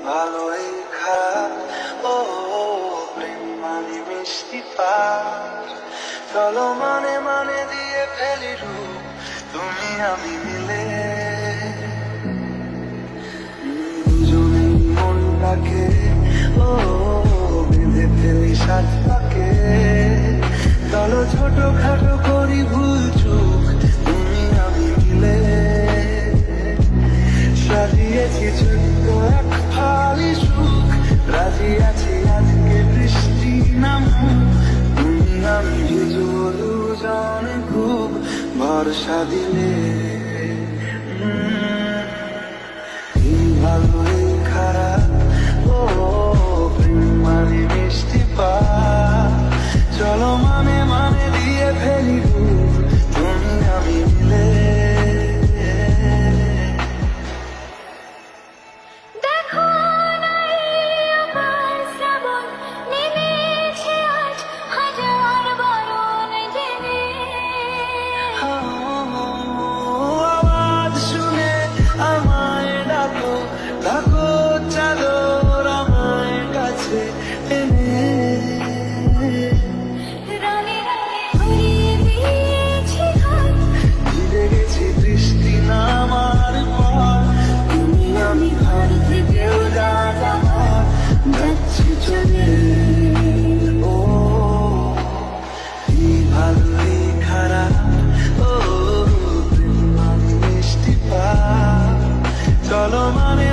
ভালোই খারাপ ও প্রেম মানে মিষ্টি পার। চলো মানে মানে দিয়ে ফেলি রূপ তুমি আমি মিলে। দুজনেই মনটাকে ও বেঁধে ফেলি সাত পাকে। চলো ছোট খাটো করি ভুল চুক তুমি আমি মিলে। সাজিয়েছি ছোট্ট এক ফালি সুখ, রাজি আছি আজকে বৃষ্টি নামুক। তুমি আমি ভিজবো দুজন খুব ভরসা দিলে। এই ভালো এই খারাপ ও প্রেম মানে মিষ্টি পা। চলো মানে মানে দিয়ে ফেলি রূপ তুমি আমি মিলে। দেখো না এই আকাশ শ্রাবণ নেমেছে আজ হাজার বরণ জেনে। আওয়াজ শুনে আমায় ডাকো, ডাকো চাদর আমায় কাছে টেনে। রানে রানে ঘুরিয়ে দিয়েছি হাত, ভিজে গেছি বৃষ্টি নামার পর। তুমি আমি ঘর থেকেও যা যাবার যাচ্ছি চলে। ও এই ভালো এই খারাপ ও প্রেম মানে মিষ্টি পা। চলো মানে